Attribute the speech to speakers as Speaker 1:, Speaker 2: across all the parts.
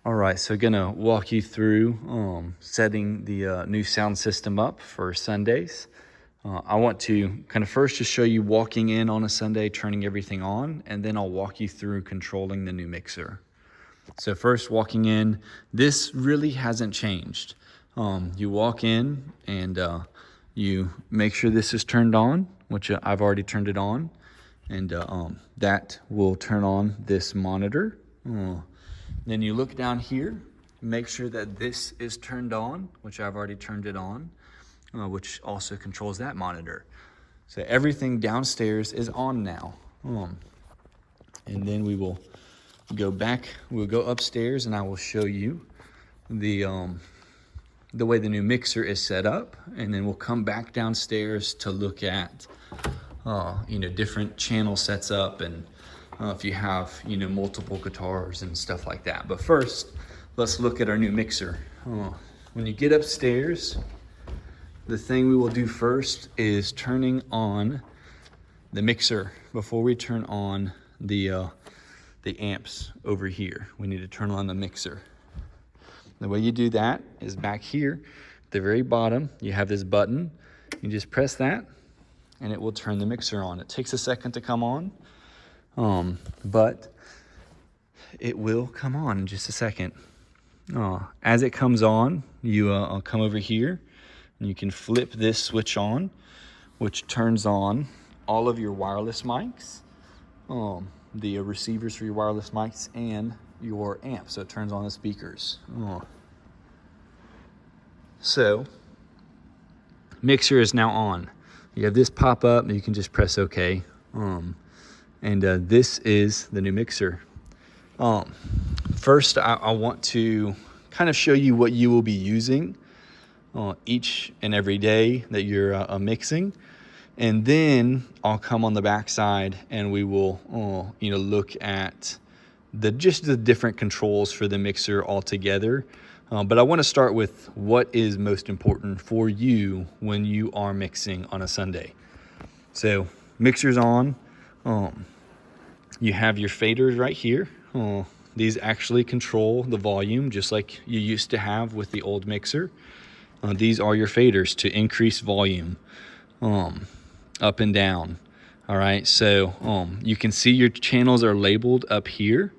Speaker 1: All right, so gonna walk you through setting the new sound system up for Sundays. I want to kind of first just show you walking in on a Sunday, turning everything on, and then I'll walk you through controlling the new mixer. So first, walking in, this really hasn't changed. You walk in and you make sure this is turned on, which I've already turned it on, and that will turn on this monitor. Then you look down here, make sure that this is turned on, which I've already turned it on, which also controls that monitor. So everything downstairs is on now. And then we will go back, we'll go upstairs and I will show you the way the new mixer is set up. And then we'll come back downstairs to look at, different channel sets up and if you have, multiple guitars and stuff like that. But first, let's look at our new mixer. When you get upstairs, the thing we will do first is turning on the mixer before we turn on the amps over here. We need to turn on the mixer. The way you do that is back here at the very bottom. You have this button. You just press that and it will turn the mixer on. It takes a second to come on. But it will come on in just a second. As it comes on, you come over here and you can flip this switch on, which turns on all of your wireless mics, the receivers for your wireless mics and your amp. So it turns on the speakers. So mixer is now on. You have this pop up and you can just press OK. And this is the new mixer. First, I want to kind of show you what you will be using each and every day that you're mixing. And then I'll come on the back side and we will look at the different controls for the mixer altogether. But I want to start with what is most important for you when you are mixing on a Sunday. So mixer's on. You have your faders right here. These actually control the volume just like you used to have with the old mixer. These are your faders to increase volume up and down. All right, so you can see your channels are labeled up here.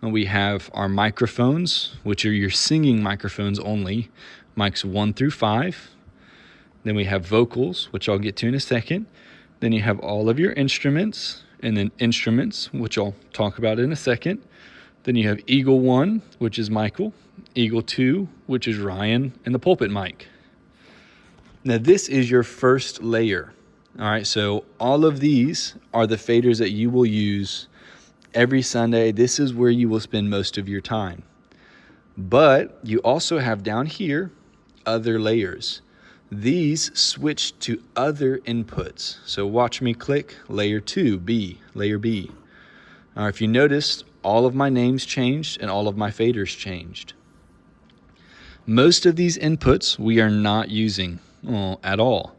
Speaker 1: We have our microphones, which are your singing microphones only, mics 1 through 5. Then we have vocals, which I'll get to in a second. Then you have all of your instruments, and then instruments, which I'll talk about in a second. Then you have Eagle 1, which is Michael, Eagle 2, which is Ryan, and the pulpit mic. Now this is your first layer. All right, so all of these are the faders that you will use every Sunday. This is where you will spend most of your time. But you also have down here other layers. These switch to other inputs. So watch me click layer 2, B, layer B. Now if you noticed, all of my names changed and all of my faders changed. Most of these inputs we are not using at all.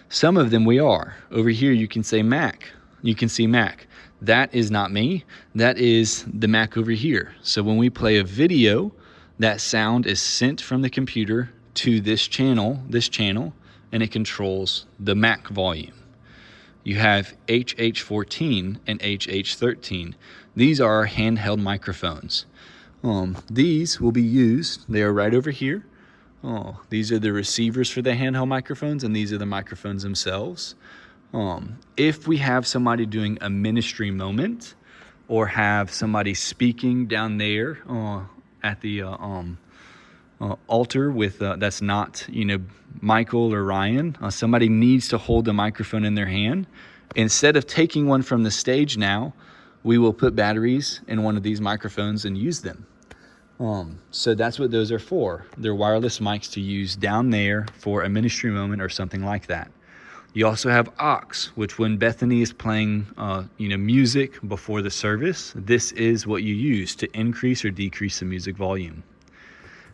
Speaker 1: Some of them we are. Over here you can say Mac. You can see Mac. That is not me. That is the Mac over here. So when we play a video, that sound is sent from the computer to this channel, and it controls the Mac volume. You have HH14 and HH13. These are our handheld microphones. These will be used, they are right over here. These are the receivers for the handheld microphones, and these are the microphones themselves. If we have somebody doing a ministry moment or have somebody speaking down there at the altar with that's not Michael or Ryan, somebody needs to hold the microphone in their hand. Instead of taking one from the stage now, we will put batteries in one of these microphones and use them. So that's what those are for. They're wireless mics to use down there for a ministry moment or something like that. You also have aux, which when Bethany is playing music before the service, this is what you use to increase or decrease the music volume.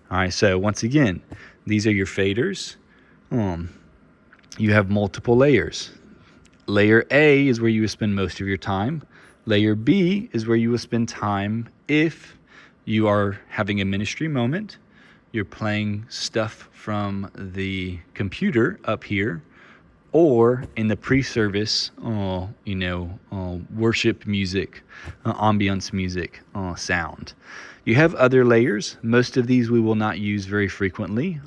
Speaker 1: All right, so once again, these are your faders. You have multiple layers. Layer A is where you will spend most of your time. Layer B is where you will spend time if you are having a ministry moment. You're playing stuff from the computer up here, or in the pre-service, worship music, ambiance music sound. You have other layers. Most of these we will not use very frequently.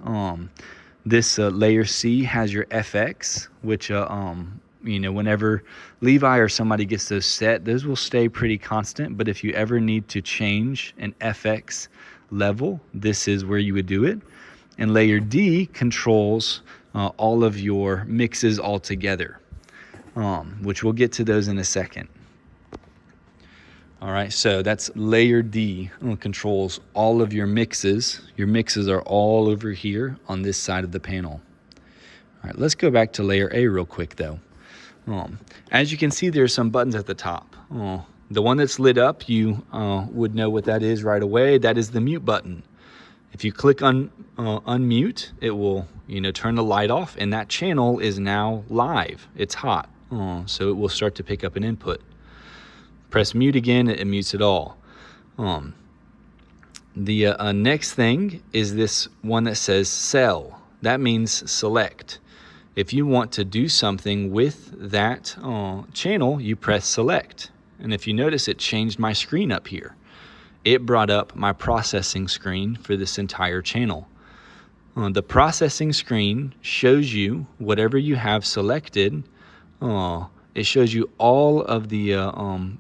Speaker 1: This layer C has your FX, which whenever Levi or somebody gets those set, those will stay pretty constant. But if you ever need to change an FX level, this is where you would do it. And layer D controls all of your mixes all together, which we'll get to those in a second. All right, so that's layer D, controls all of your mixes. Your mixes are all over here on this side of the panel. All right, let's go back to layer A real quick though. As you can see, there are some buttons at the top. The one that's lit up, you would know what that is right away. That is the mute button. If you click on unmute, it will turn the light off, and that channel is now live. It's hot, so it will start to pick up an input. Press mute again, it mutes it all. The next thing is this one that says cell. That means select. If you want to do something with that channel, you press select. And if you notice, it changed my screen up here. It brought up my processing screen for this entire channel. The processing screen shows you whatever you have selected. It shows you all of the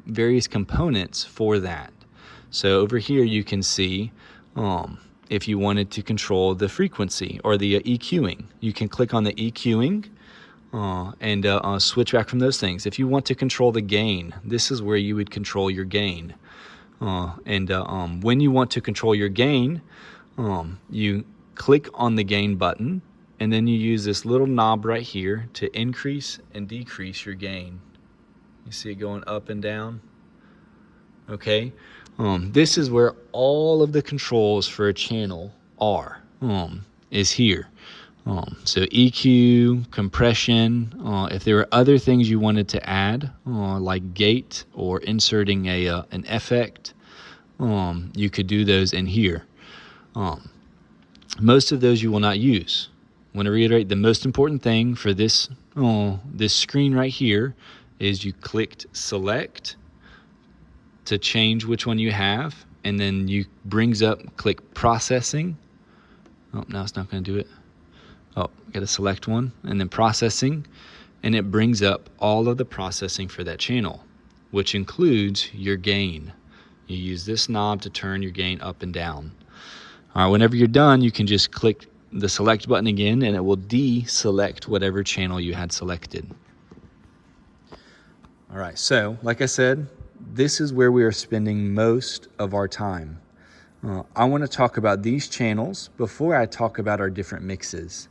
Speaker 1: various components for that. So over here you can see if you wanted to control the frequency or the EQing, you can click on the EQing and switch back from those things. If you want to control the gain, this is where you would control your gain. When you want to control your gain, you click on the gain button, and then you use this little knob right here to increase and decrease your gain. You see it going up and down? Okay. This is where all of the controls for a channel are, is here. So EQ, compression, if there were other things you wanted to add, like gate or inserting an effect, you could do those in here. Most of those you will not use. I want to reiterate, the most important thing for this screen right here is you clicked select to change which one you have, and then you click processing. Oh, now it's not going to do it. Oh, got to select one, and then processing, and it brings up all of the processing for that channel, which includes your gain. You use this knob to turn your gain up and down. All right, whenever you're done, you can just click the select button again, and it will deselect whatever channel you had selected. All right, so like I said, this is where we are spending most of our time. I want to talk about these channels before I talk about our different mixes.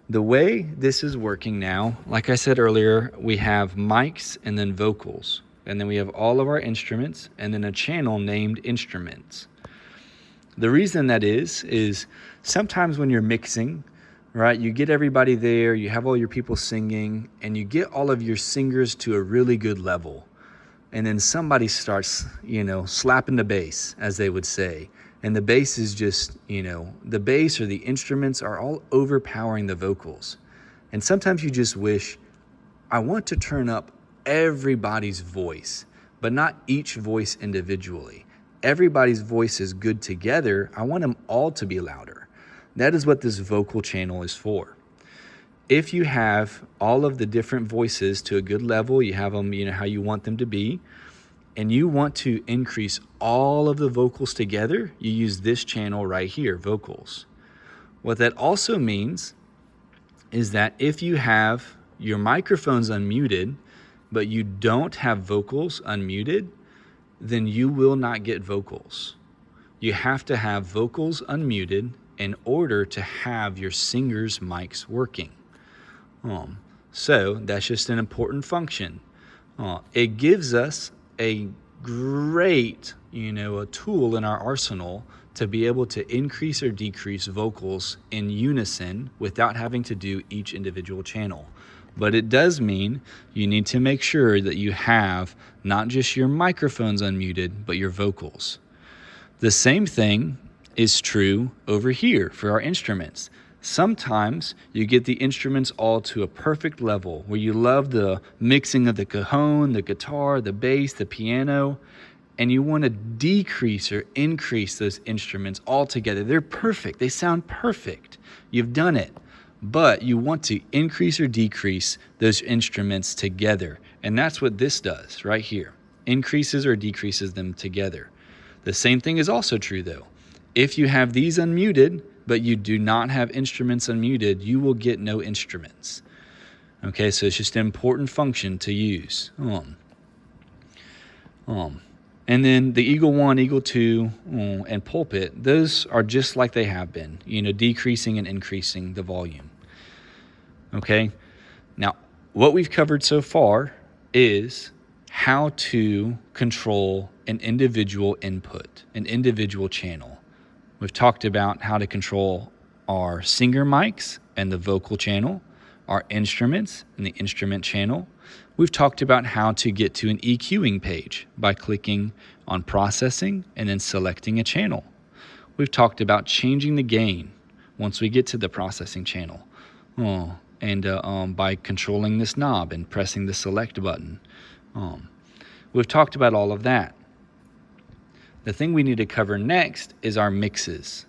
Speaker 1: The way this is working now, like I said earlier, we have mics and then vocals, and then we have all of our instruments and then a channel named instruments. The reason that is sometimes when you're mixing, right, you get everybody there, you have all your people singing, and you get all of your singers to a really good level. And then somebody starts, slapping the bass, as they would say. And the bass is just, the bass or the instruments are all overpowering the vocals. And sometimes you just wish, I want to turn up everybody's voice, but not each voice individually. Everybody's voice is good together. I want them all to be louder. That is what this vocal channel is for. If you have all of the different voices to a good level, you have them, how you want them to be, and you want to increase all of the vocals together, you use this channel right here, vocals. What that also means is that if you have your microphones unmuted, but you don't have vocals unmuted, then you will not get vocals. You have to have vocals unmuted in order to have your singers' mics working. So that's just an important function. It gives us a great, a tool in our arsenal to be able to increase or decrease vocals in unison without having to do each individual channel. But it does mean you need to make sure that you have not just your microphones unmuted, but your vocals. The same thing is true over here for our instruments. Sometimes you get the instruments all to a perfect level where you love the mixing of the cajon, the guitar, the bass, the piano, and you want to decrease or increase those instruments all together. They're perfect. They sound perfect. You've done it. But you want to increase or decrease those instruments together. And that's what this does right here. Increases or decreases them together. The same thing is also true though. If you have these unmuted, but you do not have instruments unmuted, you will get no instruments. Okay, so it's just an important function to use. And then the Eagle 1, Eagle 2, and pulpit, those are just like they have been, decreasing and increasing the volume. Okay, now what we've covered so far is how to control an individual input, an individual channel. We've talked about how to control our singer mics and the vocal channel, our instruments and the instrument channel. We've talked about how to get to an EQing page by clicking on processing and then selecting a channel. We've talked about changing the gain once we get to the processing channel, and by controlling this knob and pressing the select button. We've talked about all of that. The thing we need to cover next is our mixes.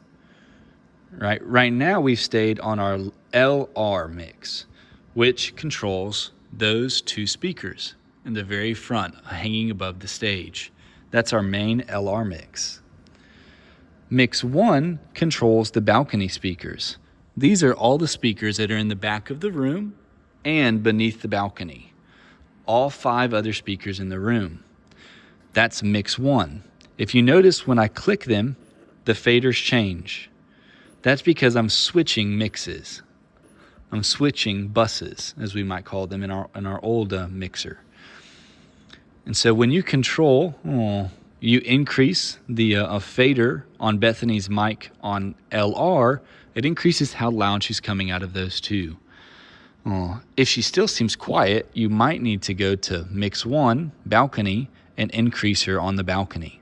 Speaker 1: Right now we've stayed on our LR mix, which controls those two speakers in the very front hanging above the stage. That's our main LR mix. Mix 1 controls the balcony speakers. These are all the speakers that are in the back of the room and beneath the balcony. All 5 other speakers in the room. That's mix 1. If you notice when I click them, the faders change. That's because I'm switching mixes. I'm switching buses, as we might call them in our old mixer. And so when you control, you increase the fader on Bethany's mic on LR, it increases how loud she's coming out of those two. If she still seems quiet, you might need to go to mix 1, balcony, and increase her on the balcony.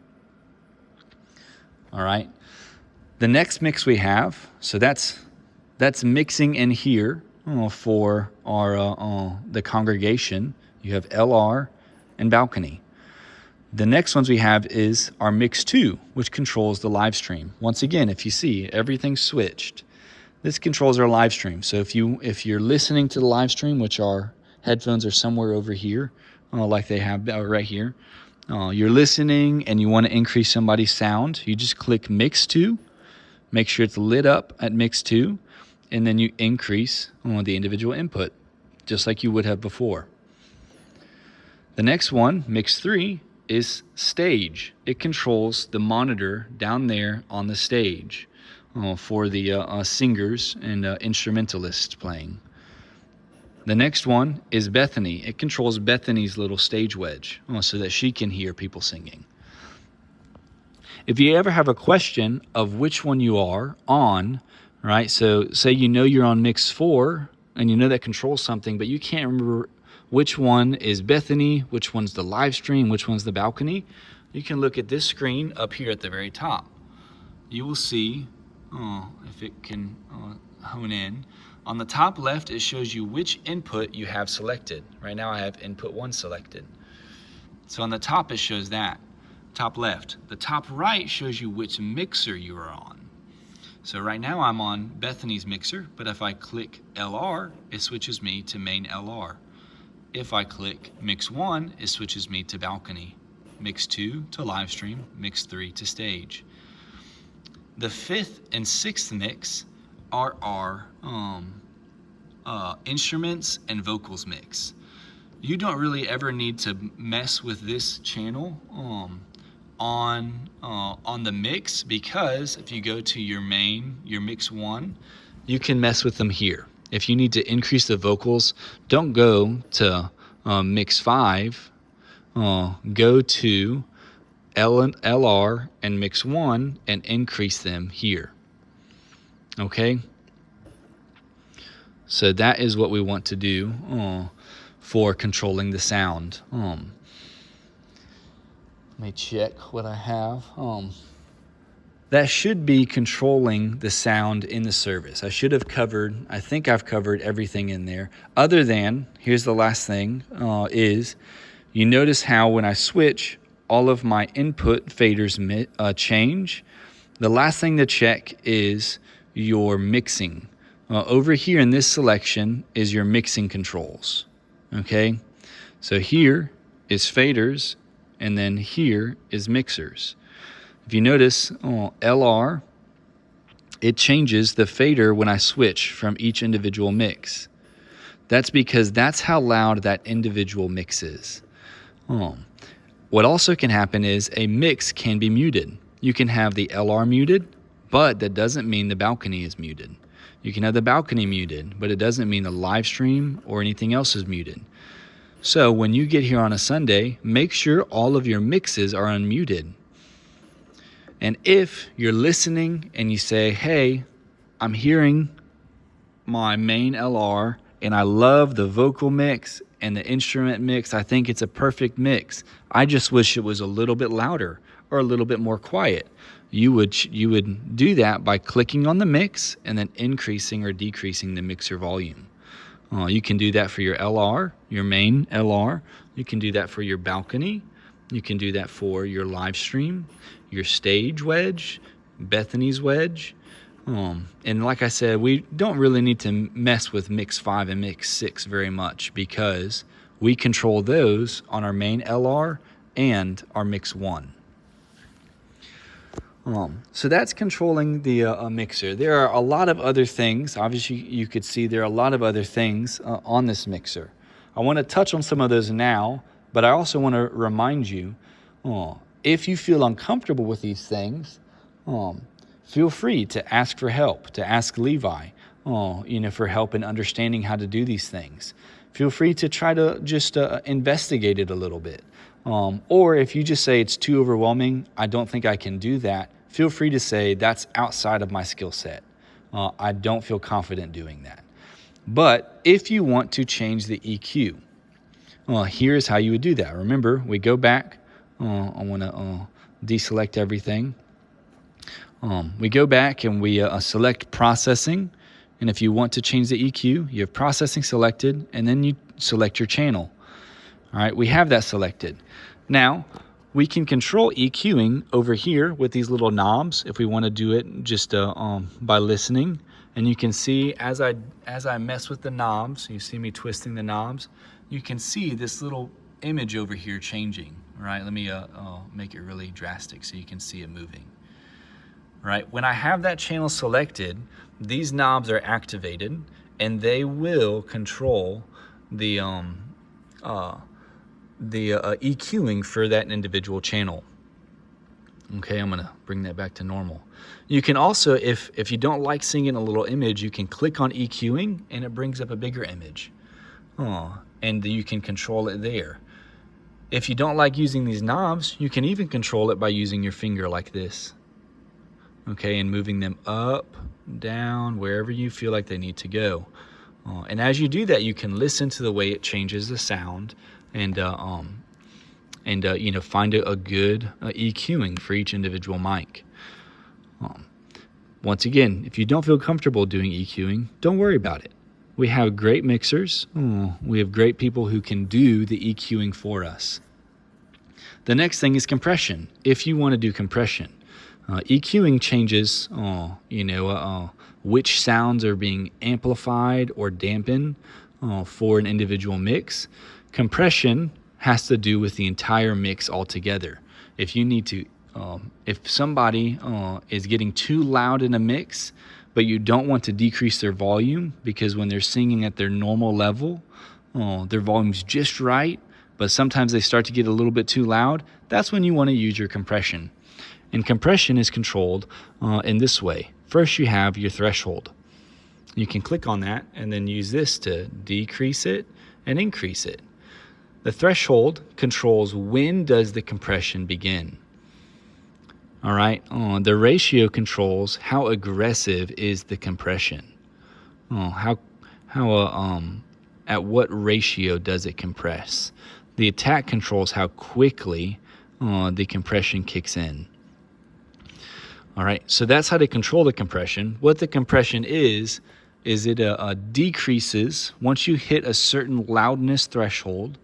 Speaker 1: All right. The next mix we have, so that's mixing in here for our the congregation. You have LR and balcony. The next ones we have is our mix 2, which controls the live stream. Once again, if you see, everything's switched. This controls our live stream. So if you're listening to the live stream, which our headphones are somewhere over here, like they have right here, you're listening and you want to increase somebody's sound, you just click mix 2, make sure it's lit up at mix 2, and then you increase the individual input, just like you would have before. The next one, mix 3, is stage. It controls the monitor down there on the stage for the singers and instrumentalists playing. The next one is Bethany. It controls Bethany's little stage wedge so that she can hear people singing. If you ever have a question of which one you are on, right? So say you're on mix 4 and you know that controls something, but you can't remember which one is Bethany, which one's the live stream, which one's the balcony. You can look at this screen up here at the very top. You will see, if it can hone in, on the top left, it shows you which input you have selected. Right now I have input 1 selected. So on the top, it shows that, top left. The top right shows you which mixer you are on. So right now I'm on Bethany's mixer, but if I click LR, it switches me to main LR. If I click mix 1, it switches me to balcony. Mix 2 to live stream, mix 3 to stage. The 5th and 6th mix are our instruments and vocals mix. You don't really ever need to mess with this channel on the mix, because if you go to your mix 1, you can mess with them here. If you need to increase the vocals, don't go to mix 5. Go to LR and mix 1 and increase them here. Okay? So that is what we want to do for controlling the sound. Let me check what I have. that should be controlling the sound in the service. I think I've covered everything in there, other than, here's the last thing, is you notice how when I switch, all of my input faders change. The last thing to check is your mixing. Over here in this selection is your mixing controls. Okay, so here is faders, and then here is mixers. If you notice, LR, it changes the fader when I switch from each individual mix. That's because that's how loud that individual mix is. What also can happen is a mix can be muted. You can have the LR muted, but that doesn't mean the balcony is muted. You can have the balcony muted, but it doesn't mean the live stream or anything else is muted. So when you get here on a Sunday, make sure all of your mixes are unmuted. And if you're listening and you say, hey, I'm hearing my main LR and I love the vocal mix and the instrument mix, I think it's a perfect mix, I just wish it was a little bit louder or a little bit more quiet, you would do that by clicking on the mix and then increasing or decreasing the mixer volume. You can do that for your LR, your main LR. You can do that for your balcony. You can do that for your live stream, your stage wedge, Bethany's wedge. And like I said, we don't really need to mess with mix 5 and mix 6 very much because we control those on our main LR and our mix 1. So that's controlling the mixer. There are a lot of other things. Obviously, you could see there are a lot of other things on this mixer. I want to touch on some of those now, but I also want to remind you, if you feel uncomfortable with these things, feel free to ask for help, to ask Levi, for help in understanding how to do these things. Feel free to try to just investigate it a little bit. Or if you just say it's too overwhelming, I don't think I can do that, feel free to say that's outside of my skill set. I don't feel confident doing that. But if you want to change the EQ, here's how you would do that. Remember, we go back. I want to deselect everything. We go back and we select processing. And if you want to change the EQ, you have processing selected, and then you select your channel. All right, we have that selected. Now, we can control EQing over here with these little knobs if we want to do it just by listening. And you can see as I mess with the knobs, you see me twisting the knobs, you can see this little image over here changing. All right, let me make it really drastic so you can see it moving. All right, when I have that channel selected, these knobs are activated and they will control the EQing for that individual channel. Okay, I'm gonna bring that back to normal. You can also, if you don't like seeing a little image, you can click on EQing and it brings up a bigger image. And you can control it there. If you don't like using these knobs, you can even control it by using your finger like this. Okay, and moving them up, down, wherever you feel like they need to go. And as you do that, you can listen to the way it changes the sound and find a good EQing for each individual mic. Once again, if you don't feel comfortable doing EQing, don't worry about it. We have great mixers. We have great people who can do the EQing for us. The next thing is compression. If you want to do compression, EQing changes, which sounds are being amplified or dampened for an individual mix. Compression has to do with the entire mix altogether. If you need to, if somebody is getting too loud in a mix, but you don't want to decrease their volume because when they're singing at their normal level, their volume's just right, but sometimes they start to get a little bit too loud, that's when you want to use your compression. And compression is controlled in this way. First, you have your threshold. You can click on that and then use this to decrease it and increase it. The threshold controls when does the compression begin. All right, the ratio controls how aggressive is the compression. At what ratio does it compress? The attack controls how quickly the compression kicks in. All right, so that's how to control the compression. What the compression is it decreases once you hit a certain loudness threshold.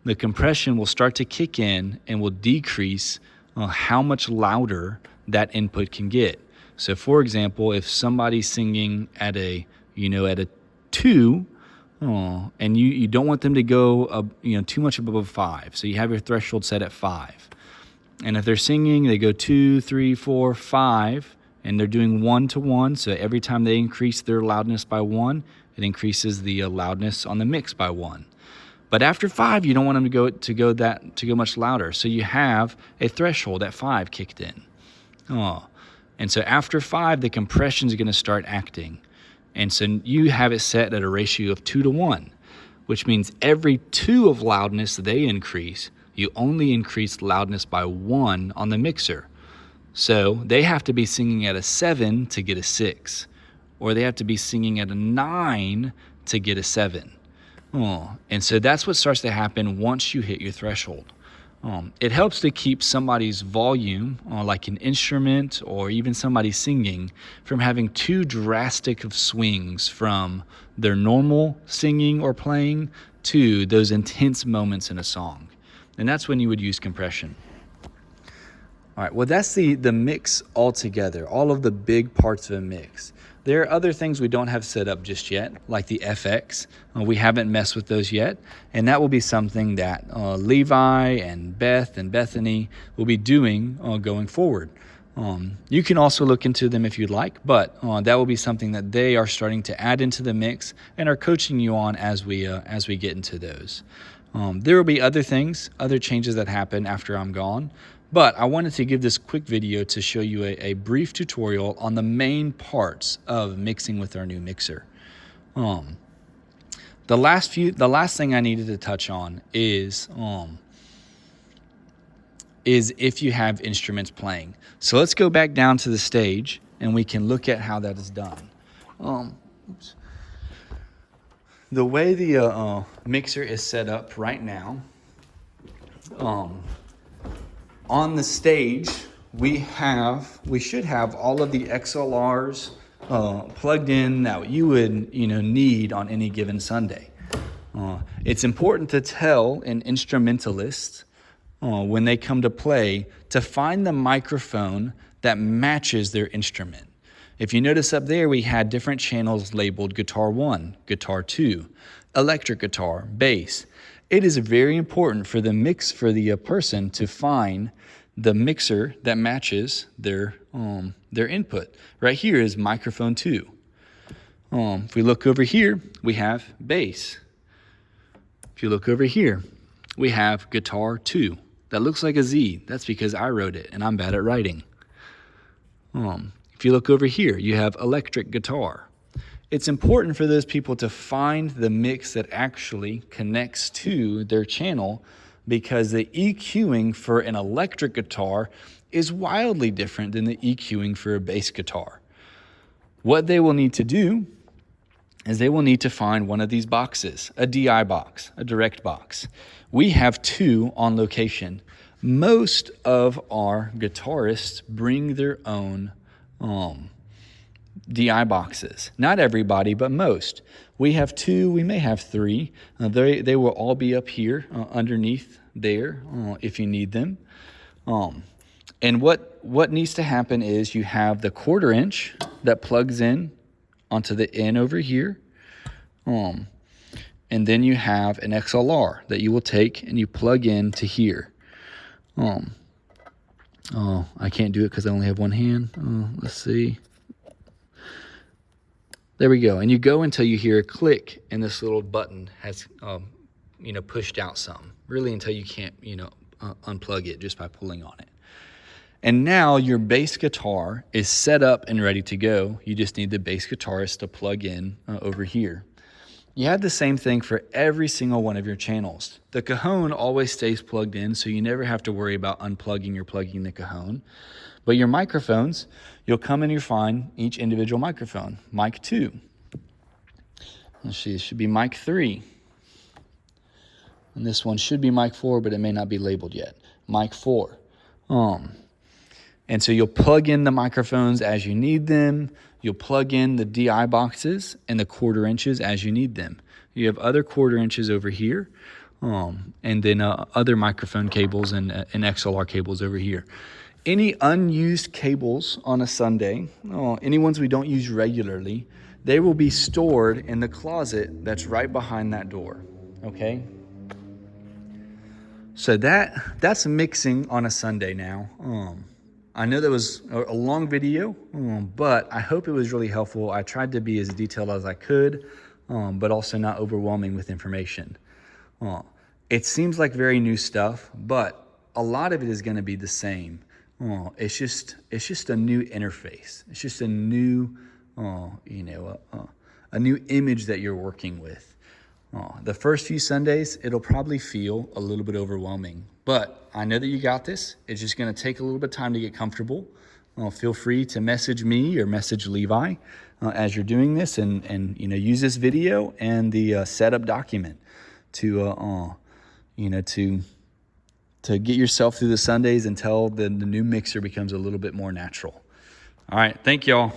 Speaker 1: The compression will start to kick in and will decrease how much louder that input can get. So for example, if somebody's singing at a 2, and you don't want them to go too much above 5, so you have your threshold set at 5. And if they're singing, they go 2, 3, 4, 5, and they're doing 1 to 1. So every time they increase their loudness by 1, it increases the loudness on the mix by 1. But after 5, you don't want them to go much louder. So you have a threshold at 5 kicked in. And so after 5, the compression is going to start acting. And so you have it set at a ratio of 2 to 1, which means every 2 of loudness they increase, you only increase loudness by 1 on the mixer. So they have to be singing at a 7 to get a 6, or they have to be singing at a 9 to get a 7. And so that's what starts to happen once you hit your threshold. It helps to keep somebody's volume, like an instrument or even somebody singing, from having too drastic of swings from their normal singing or playing to those intense moments in a song. And that's when you would use compression. All right, well, that's the mix altogether, all of the big parts of a mix. There are other things we don't have set up just yet, like the FX. We haven't messed with those yet, and that will be something that Levi and Beth and Bethany will be doing going forward. You can also look into them if you'd like, but that will be something that they are starting to add into the mix and are coaching you on as we get into those. There will be other things, other changes that happen after I'm gone, but I wanted to give this quick video to show you a brief tutorial on the main parts of mixing with our new mixer. The last thing I needed to touch on is if you have instruments playing. So let's go back down to the stage and we can look at how that is done. The way the mixer is set up right now, on the stage we should have all of the XLRs plugged in that you would need on any given Sunday. It's important to tell an instrumentalist when they come to play to find the microphone that matches their instrument. If you notice up there, we had different channels labeled guitar 1, guitar 2, electric guitar, bass. It is very important for the person to find the mixer that matches their input. Right here is microphone 2. If we look over here, we have bass. If you look over here, we have guitar 2. That looks like a Z. That's because I wrote it and I'm bad at writing. If you look over here, you have electric guitar. It's important for those people to find the mix that actually connects to their channel, because the EQing for an electric guitar is wildly different than the EQing for a bass guitar. What they will need to do is they will need to find one of these boxes, a DI box, a direct box. We have 2 on location. Most of our guitarists bring their own DI boxes. Not everybody, but most. We have 2, we may have 3. They will all be up here underneath there if you need them. And what needs to happen is you have the 1/4 inch that plugs in onto the N over here. And then you have an XLR that you will take and you plug in to here. I can't do it because I only have one hand. Let's see. There we go. And you go until you hear a click and this little button has, pushed out some. Really until you can't, unplug it just by pulling on it. And now your bass guitar is set up and ready to go. You just need the bass guitarist to plug in over here. You have the same thing for every single one of your channels. The cajon always stays plugged in, so you never have to worry about unplugging or plugging the cajon. But your microphones, you'll come and you'll find each individual microphone. Mic 2. Let's see, it should be mic 3. And this one should be mic 4, but it may not be labeled yet. Mic 4. And so you'll plug in the microphones as you need them. You'll plug in the DI boxes and the 1/4 inches as you need them. You have other 1/4 inches over here, and then other microphone cables and XLR cables over here. Any unused cables on a Sunday, any ones we don't use regularly, they will be stored in the closet that's right behind that door, okay? So that's mixing on a Sunday now. I know that was a long video, but I hope it was really helpful. I tried to be as detailed as I could, but also not overwhelming with information. It seems like very new stuff, but a lot of it is going to be the same. It's just a new interface. It's just a new, a new image that you're working with. The first few Sundays, it'll probably feel a little bit overwhelming, but I know that you got this. It's just going to take a little bit of time to get comfortable. Feel free to message me or message Levi as you're doing this, and use this video and the setup document to get yourself through the Sundays until the new mixer becomes a little bit more natural. All right, thank y'all.